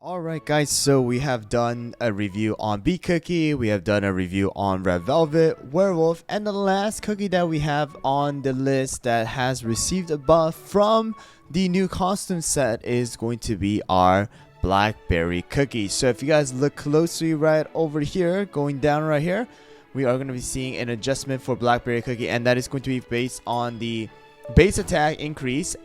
Alright guys, so we have done a review on Beet Cookie, we have done a review on Red Velvet, Werewolf, and the last cookie that we have on the list that has received a buff from the new costume set is going to be our Blackberry Cookie. So if you guys look closely right over here, going down right here, we are going to be seeing an adjustment for Blackberry Cookie, and that is going to be based on the base attack increase,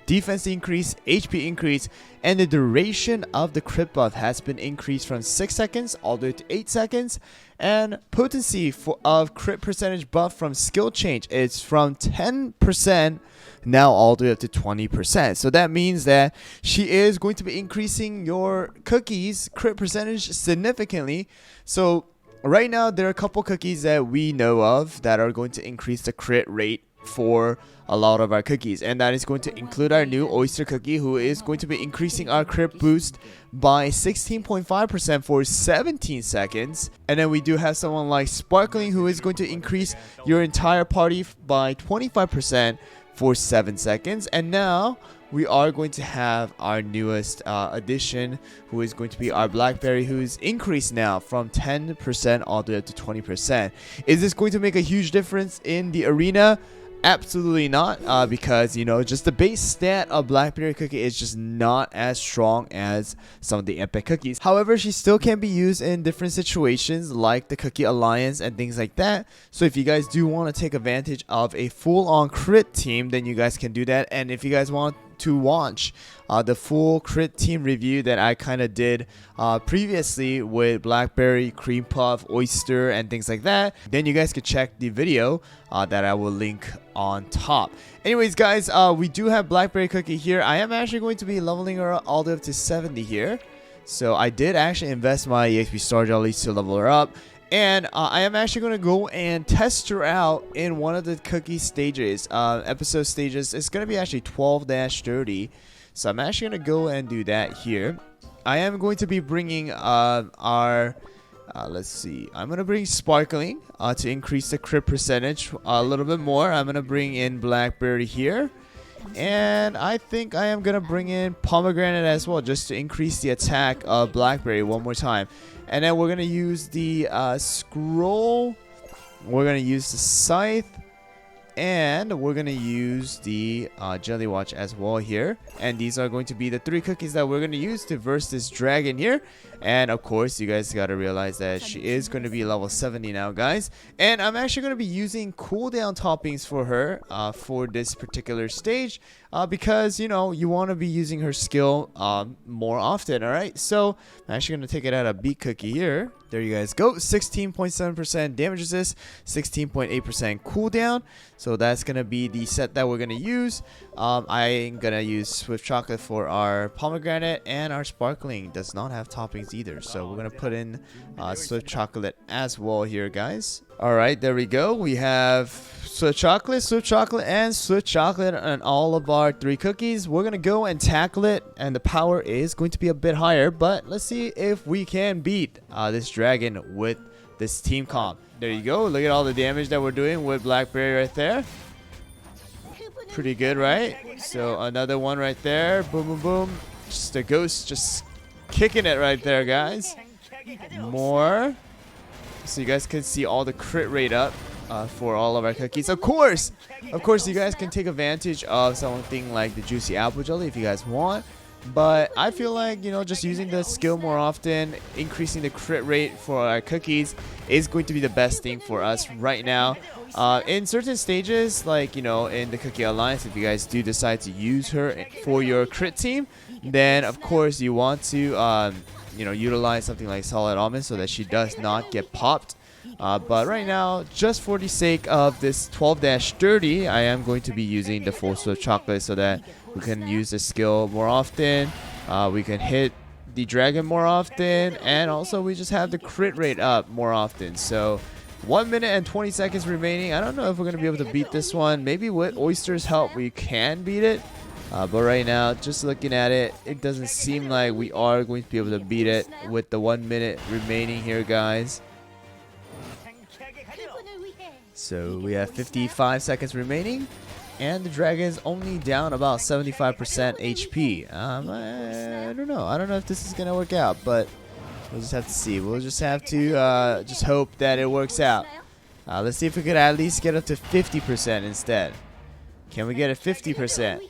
defense increase, HP increase, and the duration of the crit buff has been increased from 6 seconds all the way to 8 seconds, and potency of crit percentage buff from skill change is from 10% now all the way up to 20%. So that means that she is going to be increasing your cookies crit percentage significantly. So right now there are a couple cookies that we know of that are going to increase the crit rate for a lot of our cookies, and that is going to include our new oyster cookie, who is going to be increasing our crit boost by 16.5% for 17 seconds. And then we do have someone like sparkling, who is going to increase your entire party by 25% for 7 seconds. And now we are going to have our newest addition, who is going to be our Blackberry, who's increased now from 10% all the way up to 20%. Is this going to make a huge difference in the arena? Absolutely not, because, you know, just the base stat of Blackberry Cookie is just not as strong as some of the epic cookies. However, she still can be used in different situations like the Cookie Alliance and things like that. So if you guys do want to take advantage of a full-on crit team, then you guys can do that. And if you guys want to watch the full crit team review that I kind of did previously with Blackberry, Cream Puff, Oyster, and things like that, then you guys could check the video that I will link on top. Anyways guys, we do have Blackberry Cookie here. I am actually going to be leveling her all the way up to 70 here. So I did actually invest my EXP star jellies to level her up. And I am actually going to go and test her out in one of the cookie stages, episode stages. It's going to be actually 12-30. So I'm actually going to go and do that here. I am going to be bringing let's see. I'm going to bring Sparkling to increase the crit percentage a little bit more. I'm going to bring in Blackberry here. And I think I am going to bring in Pomegranate as well, just to increase the attack of Blackberry one more time. And then we're going to use the scroll, we're going to use the scythe, and we're going to use the jelly watch as well here. And these are going to be the 3 cookies that we're going to use to verse this dragon here. And of course, you guys got to realize that she is going to be level 70 now, guys. And I'm actually going to be using cooldown toppings for her for this particular stage, because, you know, you want to be using her skill more often, alright? So I'm actually going to take it out of Beet Cookie here. There you guys go. 16.7% damage resist, 16.8% cooldown. So that's going to be the set that we're going to use. I'm going to use Swift Chocolate for our Pomegranate, and our Sparkling does not have toppings either. So we're going to put in Swift Chocolate as well here, guys. Alright, there we go. We have Swift Chocolate, and Swift Chocolate on all of our 3 cookies. We're going to go and tackle it, and the power is going to be a bit higher. But let's see if we can beat this dragon with this team comp. There you go. Look at all the damage that we're doing with Blackberry right there. Pretty good, right? So another one right there. Boom, boom, boom. Just a ghost just kicking it right there, guys. More. So you guys can see all the crit rate up for all of our cookies. Of course, you guys can take advantage of something like the Juicy Apple Jelly if you guys want. But I feel like, you know, just using the skill more often, increasing the crit rate for our cookies is going to be the best thing for us right now. In certain stages, like, you know, in the Cookie Alliance, if you guys do decide to use her for your crit team, then of course you want to you know, utilize something like Solid Almond so that she does not get popped. But right now, just for the sake of this 12-30, I am going to be using the full Swift Chocolate so that we can use the skill more often. We can hit the dragon more often, and also we just have the crit rate up more often. So 1 minute and 20 seconds remaining. I don't know if we're going to be able to beat this one. Maybe with Oyster's help we can beat it. But right now, just looking at it, it doesn't seem like we are going to be able to beat it with the 1 minute remaining here, guys. So we have 55 seconds remaining. And the dragon is only down about 75% HP. I don't know. I don't know if this is going to work out, but we'll just have to see. We'll just have to just hope that it works out. Let's see if we could at least get up to 50% instead. Can we get a 50%?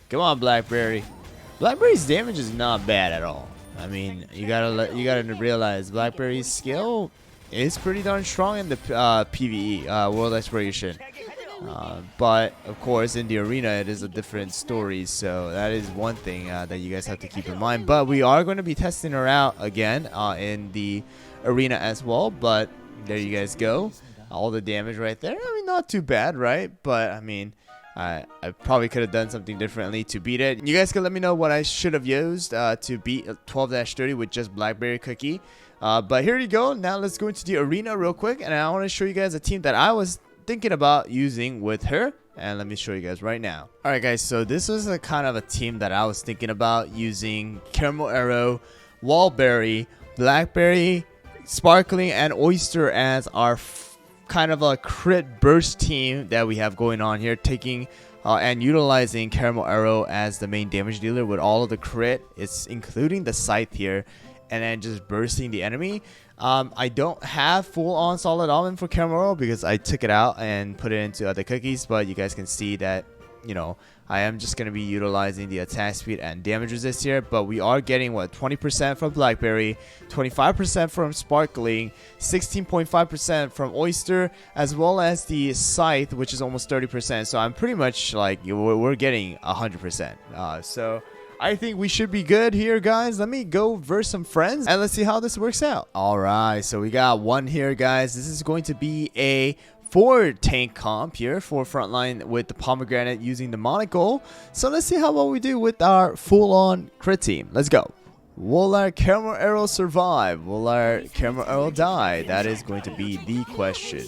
Come on, Blackberry. Blackberry's damage is not bad at all. I mean, you gotta realize Blackberry's skill is pretty darn strong in the PvE, World Exploration. But of course, in the arena, it is a different story. So that is one thing that you guys have to keep in mind. But we are going to be testing her out again in the arena as well. But there you guys go. All the damage right there. I mean, not too bad, right? But I mean, I probably could have done something differently to beat it. You guys can let me know what I should have used to beat 12-30 with just Blackberry Cookie. But here you go. Now let's go into the arena real quick. And I want to show you guys a team that I was thinking about using with her. And let me show you guys right now. Alright guys, so this was a kind of a team that I was thinking about using Caramel Arrow, Wallberry, Blackberry, Sparkling, and Oyster as our kind of a crit burst team that we have going on here, taking and utilizing Caramel Arrow as the main damage dealer with all of the crit. It's including the scythe here, and then just bursting the enemy. I don't have full-on solid almond for Caramel Arrow because I took it out and put it into other cookies, but you guys can see that, you know, I am just going to be utilizing the attack speed and damage resist here. But we are getting, what, 20% from Blackberry, 25% from Sparkling, 16.5% from Oyster, as well as the Scythe, which is almost 30%. So I'm pretty much like, we're getting 100%. So I think we should be good here, guys. Let me go verse some friends and let's see how this works out. Alright, so we got one here, guys. This is going to be a 4 tank comp here for frontline with the pomegranate using the monocle. So let's see how well we do with our full-on crit team. Let's go. Will our Caramel Arrow survive? Will our Caramel Arrow die? That is going to be the question.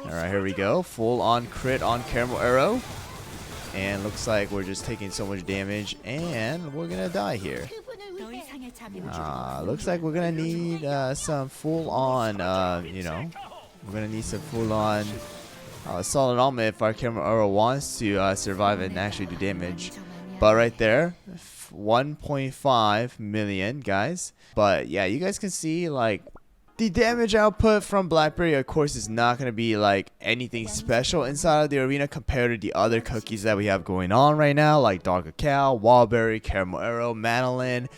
Alright, here we go. Full-on crit on Caramel Arrow. And looks like we're just taking so much damage and we're gonna die here. Looks like we're gonna need some full-on, you know, we're gonna need some full-on solid armor if our Caramel Arrow wants to survive and actually do damage. But right there, 1.5 million, guys. But yeah, you guys can see like the damage output from Blackberry, of course, is not going to be like anything special inside of the arena compared to the other cookies that we have going on right now, like Dark Cacao, Wallberry, Caramel Arrow, Madeline,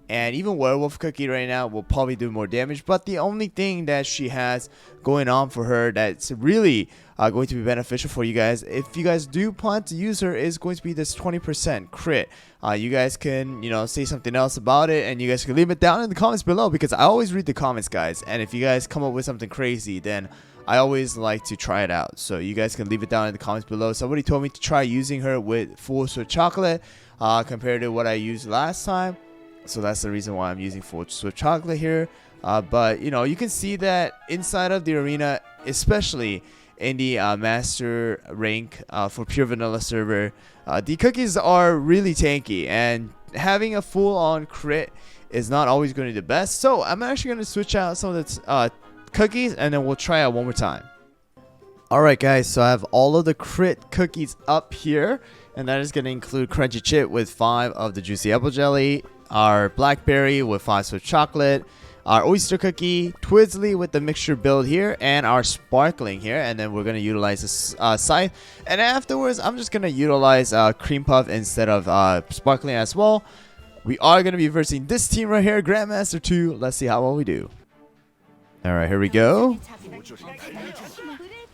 and even Werewolf Cookie right now will probably do more damage. But the only thing that she has going on for her that's really going to be beneficial for you guys, if you guys do plan to use her, is going to be this 20% crit. You guys can, you know, say something else about it, and you guys can leave it down in the comments below, because I always read the comments, guys. And if you guys come up with something crazy, then I always like to try it out. So you guys can leave it down in the comments below. Somebody told me to try using her with full Swift Chocolate compared to what I used last time. So that's the reason why I'm using full Swift Chocolate here. But, you know, you can see that inside of the arena, especially in the master rank for pure vanilla server, the cookies are really tanky, and having a full-on crit is not always going to be the best. So I'm actually going to switch out some of the cookies, and then we'll try out one more time. Alright guys, so I have all of the crit cookies up here, and that is going to include Crunchy Chip with 5 of the Juicy Apple Jelly, our Blackberry with 5 Swift Chocolate, our Oyster Cookie, Twizzly with the mixture build here, and our Sparkling here. And then we're going to utilize this Scythe. And afterwards, I'm just going to utilize Cream Puff instead of Sparkling as well. We are going to be versing this team right here, Grandmaster 2. Let's see how well we do. Alright, here we go.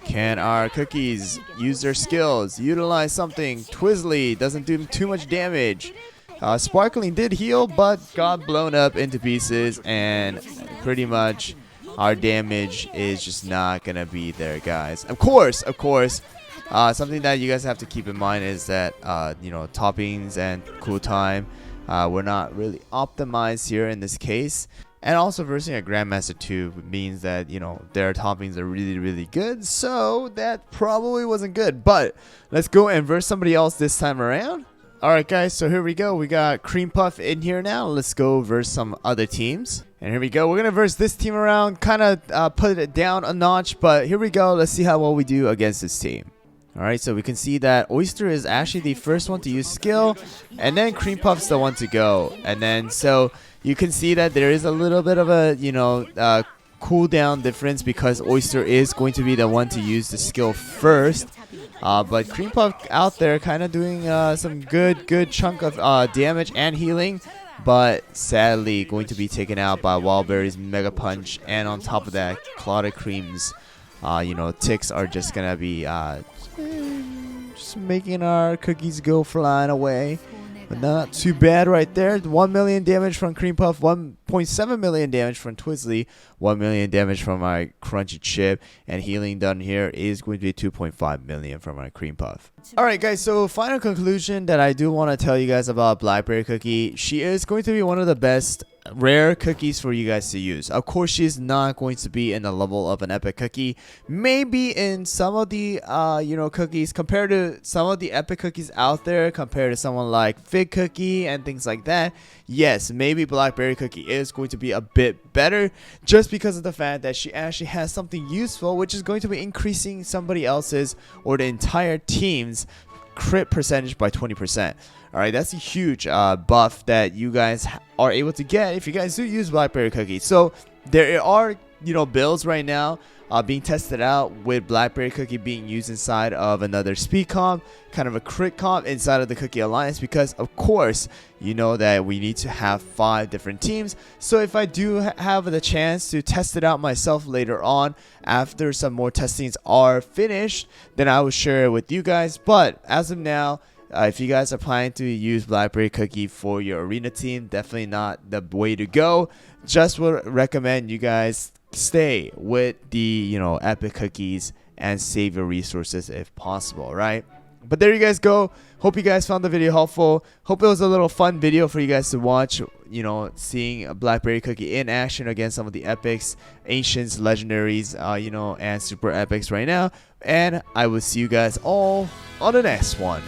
Can our cookies use their skills? Utilize something. Twizzly doesn't do too much damage. Sparkling did heal, but got blown up into pieces, and pretty much our damage is just not gonna be there, guys. Of course, something that you guys have to keep in mind is that you know, toppings and cool time were not really optimized here in this case. And also versing a Grandmaster 2 means that, you know, their toppings are really good, so that probably wasn't good. But let's go and verse somebody else this time around. Alright guys, so here we go. We got Cream Puff in here now. Let's go verse some other teams. And here we go. We're going to verse this team around. Kind of put it down a notch. But here we go. Let's see how well we do against this team. Alright, so we can see that Oyster is actually the first one to use skill, and then Cream Puff's the one to go. And then, so you can see that there is a little bit of a, cooldown difference because Oyster is going to be the one to use the skill first. But Cream Puff out there kind of doing some good chunk of damage and healing, but sadly going to be taken out by Wildberry's Mega Punch, and on top of that, Clotted Cream's ticks are just gonna be just making our cookies go flying away. But not too bad right there. 1 million damage from Cream Puff, 1.7 million damage from Twizzly, 1 million damage from my Crunchy Chip, and healing done here is going to be 2.5 million from my Cream Puff. Alright guys, so final conclusion that I do want to tell you guys about Blackberry Cookie. She is going to be one of the best rare cookies for you guys to use. Of course, she's not going to be in the level of an epic cookie. Maybe in some of the cookies, compared to some of the epic cookies out there, compared to someone like Fig Cookie and things like that, yes, maybe Blackberry Cookie is going to be a bit better, just because of the fact that she actually has something useful, which is going to be increasing somebody else's or the entire team's crit percentage by 20%. Alright, that's a huge buff that you guys are able to get if you guys do use Blackberry Cookie. So there are builds right now being tested out with Blackberry Cookie being used inside of another speed comp, kind of a crit comp inside of the Cookie Alliance, because of course you know that we need to have 5 different teams. So if I do have the chance to test it out myself later on after some more testings are finished, then I will share it with you guys. But as of now, if you guys are planning to use Blackberry Cookie for your arena team, definitely not the way to go. Just would recommend you guys stay with the epic cookies and save your resources if possible, right? But there you guys go. Hope you guys found the video helpful. Hope it was a little fun video for you guys to watch, seeing a Blackberry Cookie in action against some of the epics, ancients, legendaries, and super epics right now. And I will see you guys all on the next one.